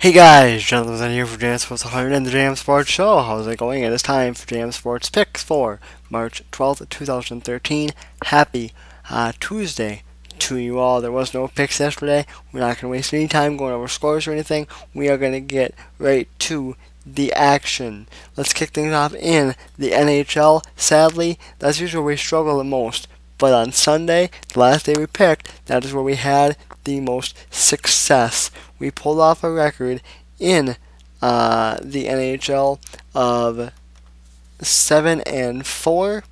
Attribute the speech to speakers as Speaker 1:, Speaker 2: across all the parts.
Speaker 1: Hey guys, Jonathan here for JMSports 100 and the JMSports Show. How's it going? It is time for JMSports Picks for March 12th, 2013. Happy Tuesday to you all. There was no picks yesterday. We're not going to waste any time going over scores or anything. We are going to get right to the action. Let's kick things off in the NHL. Sadly, that's usually where we struggle the most. But on Sunday, the last day we picked, that is where we had the most success. We pulled off a record in the NHL of 7-4.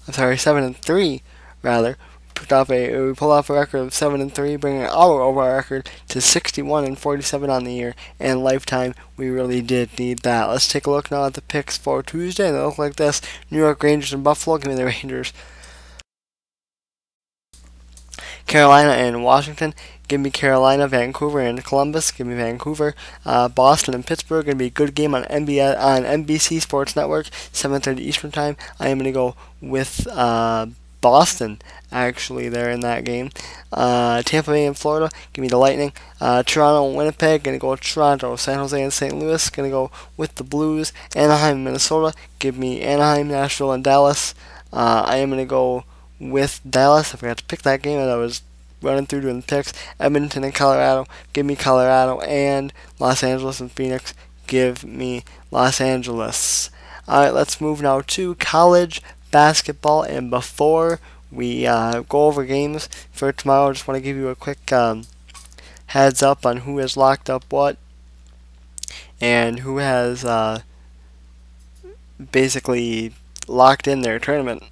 Speaker 1: I'm sorry, 7-3 rather. We pulled off a record of 7-3, bringing our overall record to 61-47 on the year and lifetime. We really did need that. Let's take a look now at the picks for Tuesday. They look like this: New York Rangers and Buffalo. Give me the Rangers. Carolina and Washington. Give me Carolina. Vancouver and Columbus. Give me Vancouver. Boston and Pittsburgh. Gonna be a good game on NBC Sports Network, 7:30 Eastern Time. I am gonna go with Boston. Actually, they're in that game. Tampa Bay and Florida. Give me the Lightning. Toronto and Winnipeg. Gonna go with Toronto. San Jose and St. Louis. Gonna go with the Blues. Anaheim and Minnesota. Give me Anaheim. Nashville and Dallas. I am gonna go with Dallas. I forgot to pick that game as I was running through doing the picks. Edmonton and Colorado. Give me Colorado. And Los Angeles and Phoenix. Give me Los Angeles. Alright, let's move now to college basketball. And before we go over games for tomorrow, I just want to give you a quick heads up on who has locked up what and who has basically locked in their tournament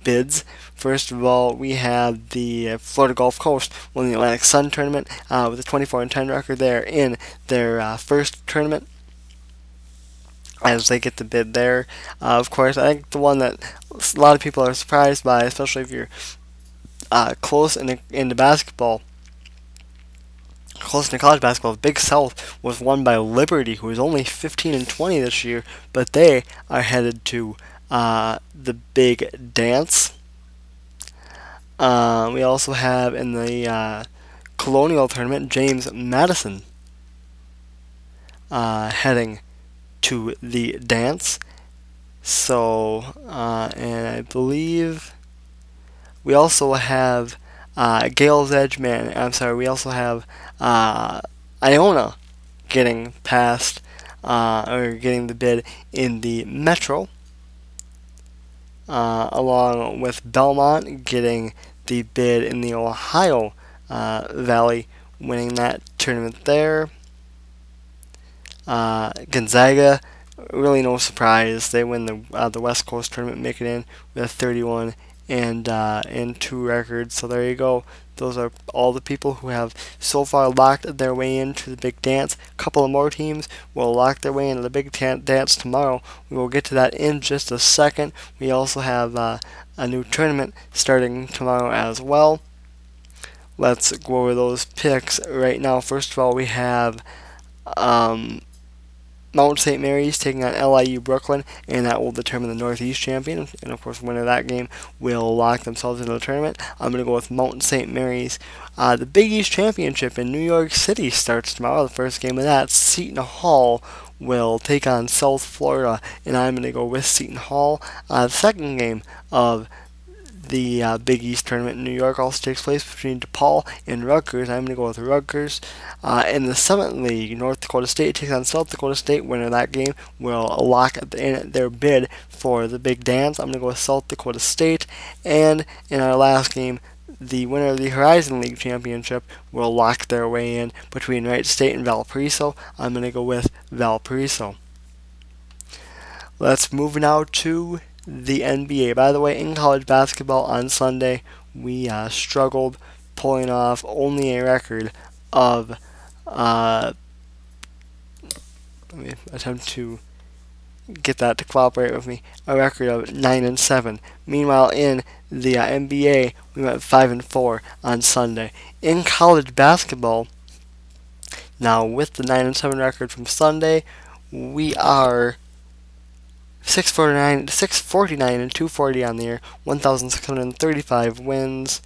Speaker 1: bids. First of all, we have the Florida Gulf Coast won the Atlantic Sun tournament with a 24-10 record there in their first tournament, as they get the bid there. Of course, I think the one that a lot of people are surprised by, especially if you're close into basketball, close to college basketball, the Big South was won by Liberty, who is only 15-20 this year, but they are headed to the Big Dance. We also have in the Colonial Tournament James Madison heading to the dance. So, and I believe we also have Gale's Edge Man. I'm sorry, we also have Iona getting past or getting the bid in the Metro. Along with Belmont getting the bid in the Ohio Valley, winning that tournament there. Gonzaga, really no surprise, they win the West Coast tournament, make it in with a 31 and 2 record. So there you go. Those are all the people who have so far locked their way into the Big Dance. A couple of more teams will lock their way into the Big Dance tomorrow. We will get to that in just a second. We also have a new tournament starting tomorrow as well. Let's go over those picks right now. First of all, we have Mount St. Mary's taking on LIU Brooklyn, and that will determine the Northeast champion. And of course, the winner of that game will lock themselves into the tournament. I'm going to go with Mount St. Mary's. The Big East Championship in New York City starts tomorrow. The first game of that, Seton Hall will take on South Florida, and I'm going to go with Seton Hall. The second game of the Big East tournament in New York also takes place between DePaul and Rutgers. I'm going to go with Rutgers. In the Summit League, North Dakota State takes on South Dakota State. Winner of that game will lock in their bid for the Big Dance. I'm going to go with South Dakota State. And in our last game, the winner of the Horizon League Championship will lock their way in between Wright State and Valparaiso. I'm going to go with Valparaiso. Let's move now to the NBA. By the way, in college basketball on Sunday, we struggled pulling off only a record of let me attempt to get that to cooperate with me. A record of 9-7. Meanwhile, in the NBA, we went 5-4 on Sunday. In college basketball, now with the 9-7 record from Sunday, we are 649 and 240 on the year, 1,635 wins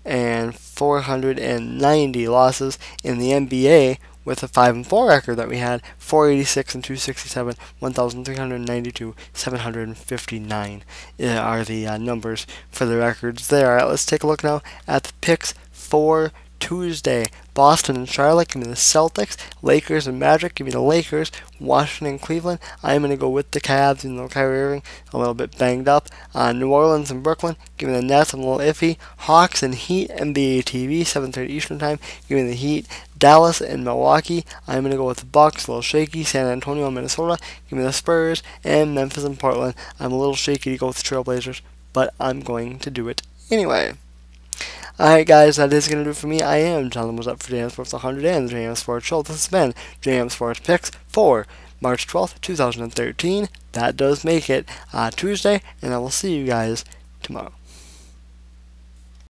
Speaker 1: and 490 losses. In the NBA, with a 5-4 record that we had, 486 and 267, 1,392, 759 are the numbers for the records there. All right, let's take a look now at the picks for Tuesday. Boston and Charlotte, give me the Celtics. Lakers and Magic, give me the Lakers. Washington and Cleveland, I'm going to go with the Cavs, even though Kyrie Irving a little bit banged up. New Orleans and Brooklyn, give me the Nets, I'm a little iffy. Hawks and Heat, NBA TV, 7:30 Eastern Time, give me the Heat. Dallas and Milwaukee, I'm going to go with the Bucks, a little shaky. San Antonio and Minnesota, give me the Spurs. And Memphis and Portland, I'm a little shaky to go with the Trailblazers, but I'm going to do it anyway. Alright guys, that is going to do it for me. I am John was up for JM Sports 100 and the JM Sports Show. This has been JM Sports Picks for March 12th, 2013. That does make it Tuesday, and I will see you guys tomorrow.